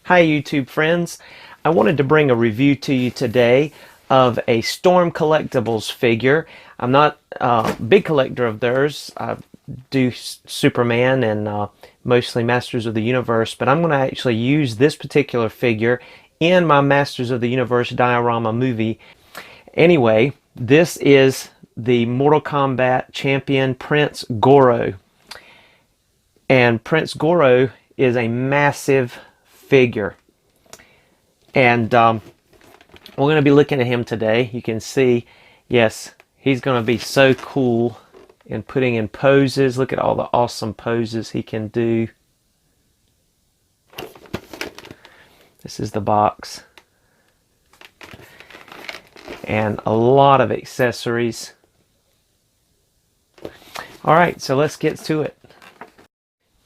Hi YouTube friends, I wanted to bring a review to you today of a Storm Collectibles figure. I'm not a big collector of theirs. I do Superman and mostly Masters of the Universe, but I'm going to actually use this particular figure in my Masters of the Universe diorama movie. Anyway, this is the Mortal Kombat Champion Prince Goro. And Prince Goro is a massive figure, and we're going to be looking at him today. You can see, yes, he's going to be so cool in putting in poses. Look at all the awesome poses he can do. This is the box, and a lot of accessories. Alright, so let's get to it.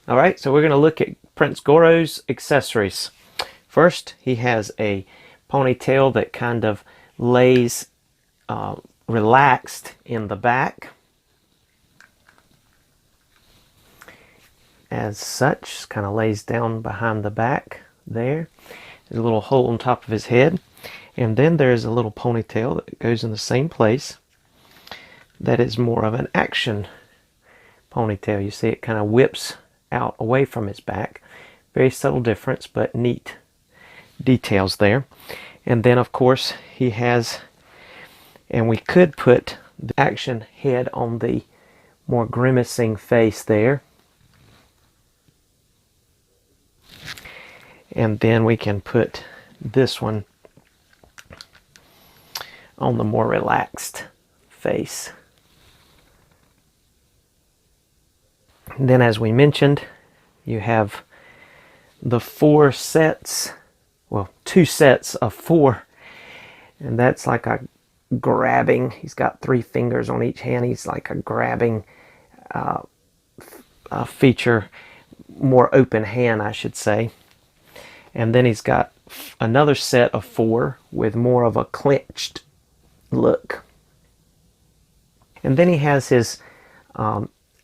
Alright, so we're going to look at Prince Goro's accessories. First, he has a ponytail that kind of lays relaxed in the back. As such, kind of lays down behind the back there. There's a little hole on top of his head. And then there's a little ponytail that goes in the same place. That is more of an action ponytail. You see it kind of whips out away from his back. Very subtle difference, but neat details there. And then of course he has, and we could put the action head on the more grimacing face there. And then we can put this one on the more relaxed face. And then, as we mentioned, you have the 4 sets, well, 2 sets of 4, and that's like a grabbing. He's got 3 fingers on each hand. He's like a grabbing feature, more open hand, I should say. And then he's got another set of 4 with more of a clenched look. And then he has his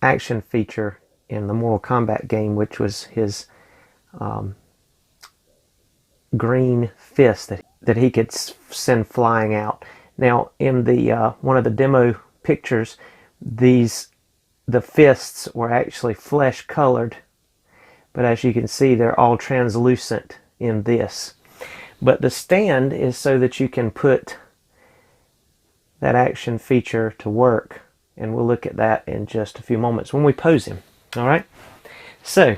action feature in the Mortal Kombat game, which was his green fist that he could send flying out. Now, in the one of the demo pictures, the fists were actually flesh colored, but as you can see, they're all translucent in this. But the stand is so that you can put that action feature to work, and we'll look at that in just a few moments when we pose him. All right, so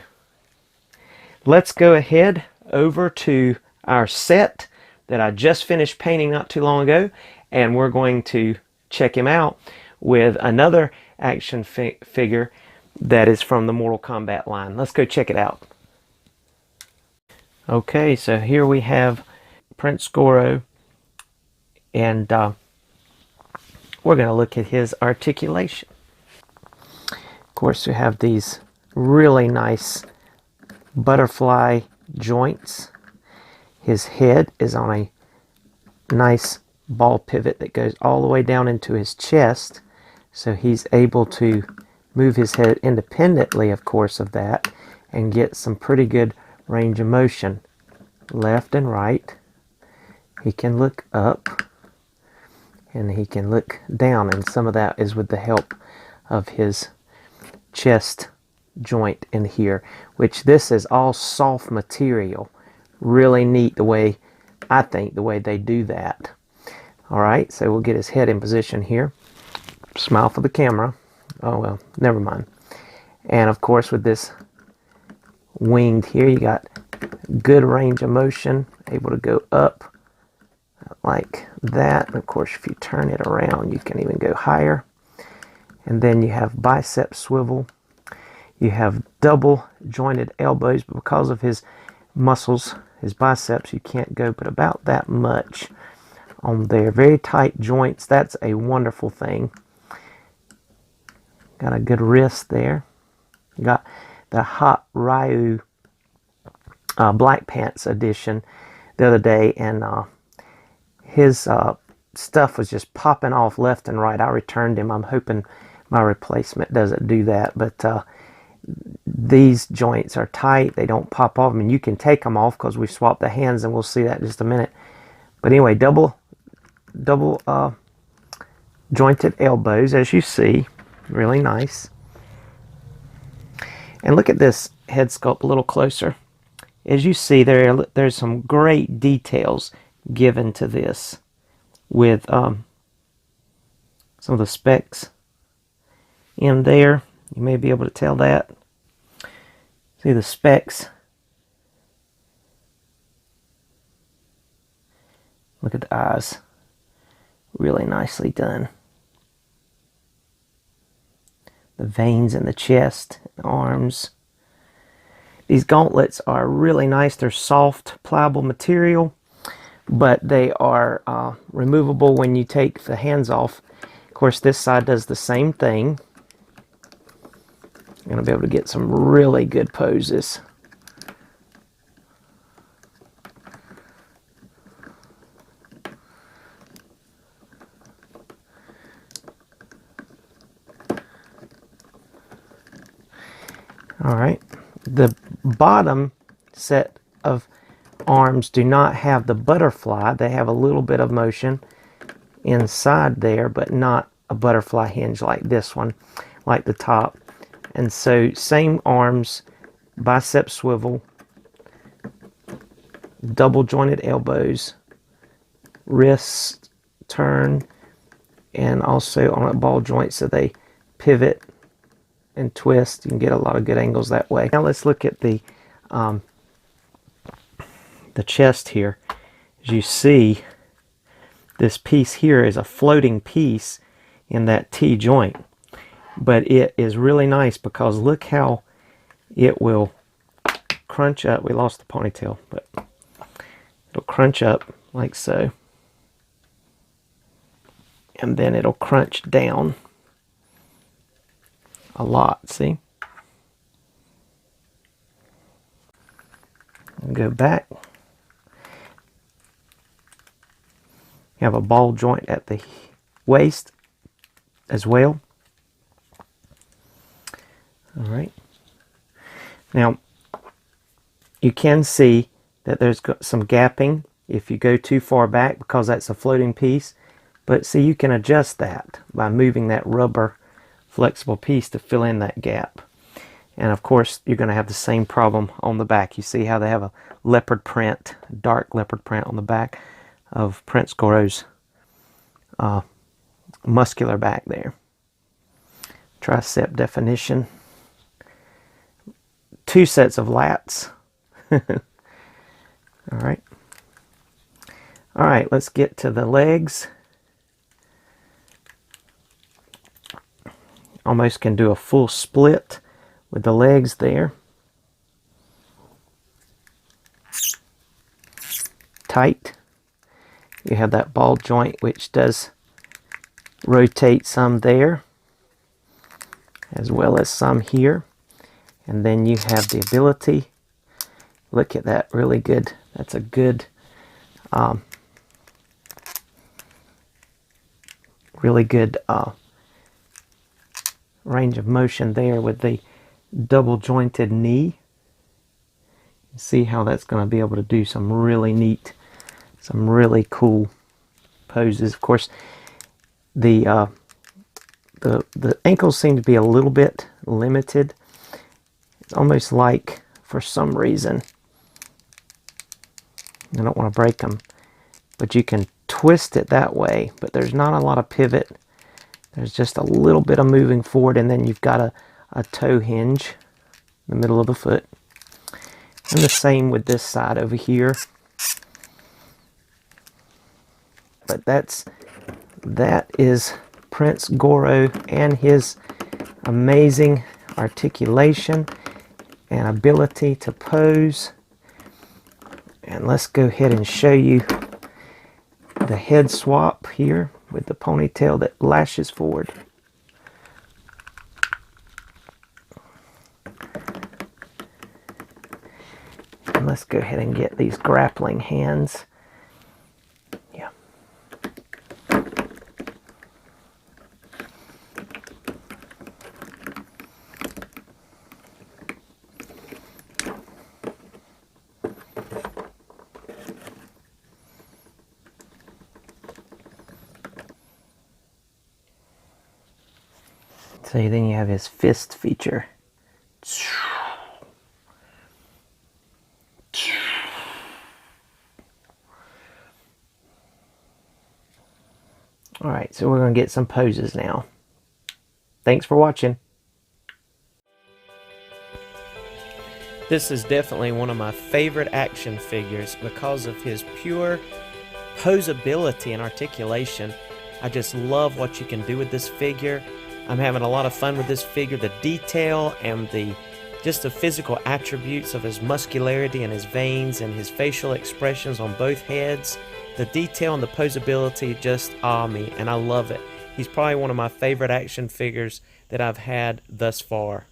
let's go ahead over to our set that I just finished painting not too long ago, and we're going to check him out with another action figure that is from the Mortal Kombat line. Let's go check it out. Okay, so here we have Prince Goro, and we're going to look at his articulation. Of course, we have these really nice butterfly joints. His head is on a nice ball pivot that goes all the way down into his chest, so he's able to move his head independently, of course, of that, and get some pretty good range of motion left and right. He can look up and he can look down, and some of that is with the help of his chest joint in here, which this is all soft material. Really neat the way, I think, the way they do that. Alright, so we'll get his head in position here. Smile for the camera. Oh well, never mind. And of course, with this winged here, you got good range of motion, able to go up like that. And of course, if you turn it around, you can even go higher. And then you have bicep swivel. You have double jointed elbows, but because of his muscles, his biceps, you can't go but about that much on there. Very tight joints. That's a wonderful thing. Got a good wrist there. Got the Hot Ryu Black Pants edition the other day, and his stuff was just popping off left and right. I returned him. I'm hoping my replacement doesn't do that, but these joints are tight. They don't pop off. I mean, you can take them off because we swapped the hands, and we'll see that in just a minute. But anyway, double jointed elbows, as you see. Really nice. And look at this head sculpt a little closer. As you see, there's some great details given to this with some of the specs in there. You may be able to tell that. See the specs. Look at the eyes. Really nicely done. The veins in the chest, and arms. These gauntlets are really nice. They're soft, pliable material, but they are removable when you take the hands off. Of course, this side does the same thing. You're going to be able to get some really good poses. All right, the bottom set of arms do not have the butterfly. They have a little bit of motion inside there, but not a butterfly hinge like this one, like the top. And so same arms, bicep swivel, double jointed elbows, wrist turn, and also on a ball joint so they pivot and twist. You can get a lot of good angles that way. Now let's look at the chest here. As you see, this piece here is a floating piece in that T joint, but it is really nice because look how it will crunch up. We lost the ponytail, but it'll crunch up like so, and then it'll crunch down a lot. See? And go back. You have a ball joint at the waist as well. All right. Now, you can see that there's got some gapping if you go too far back because that's a floating piece. But see, you can adjust that by moving that rubber flexible piece to fill in that gap. And of course, you're going to have the same problem on the back. You see how they have a leopard print, dark leopard print on the back of Prince Goro's muscular back there. Tricep definition. 2 sets of lats. All right. All right, let's get to the legs. Almost can do a full split with the legs there. Tight. You have that ball joint which does rotate some there as well as some here. And then you have the ability, look at that, really good. That's a good really good range of motion there with the double jointed knee. See how that's going to be able to do some really neat, some really cool poses. Of course, the ankles seem to be a little bit limited. It's almost like, for some reason, I don't want to break them, but you can twist it that way, but there's not a lot of pivot. There's just a little bit of moving forward, and then you've got a toe hinge in the middle of the foot. And the same with this side over here. But that is Prince Goro and his amazing articulation and ability to pose. And let's go ahead and show you the head swap here with the ponytail that lashes forward. And let's go ahead and get these grappling hands. Yeah. So then you have his fist feature. All right, so we're going to get some poses now. Thanks for watching. This is definitely one of my favorite action figures because of his pure posability and articulation. I just love what you can do with this figure. I'm having a lot of fun with this figure. The detail and just the physical attributes of his muscularity and his veins and his facial expressions on both heads. The detail and the posability just awe me, and I love it. He's probably one of my favorite action figures that I've had thus far.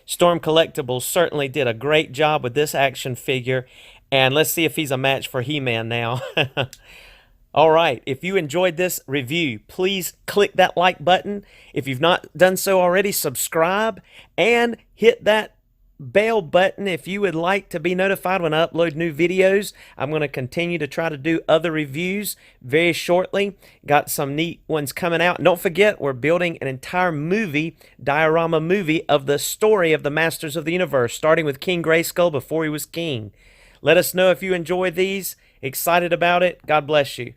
Storm Collectibles certainly did a great job with this action figure, and let's see if he's a match for He-Man now. All right, if you enjoyed this review, please click that like button. If you've not done so already, subscribe and hit that bell button if you would like to be notified when I upload new videos. I'm going to continue to try to do other reviews very shortly. Got some neat ones coming out. And don't forget, we're building an entire diorama movie of the story of the Masters of the Universe, starting with King Grayskull before he was king. Let us know if you enjoy these. Excited about it. God bless you.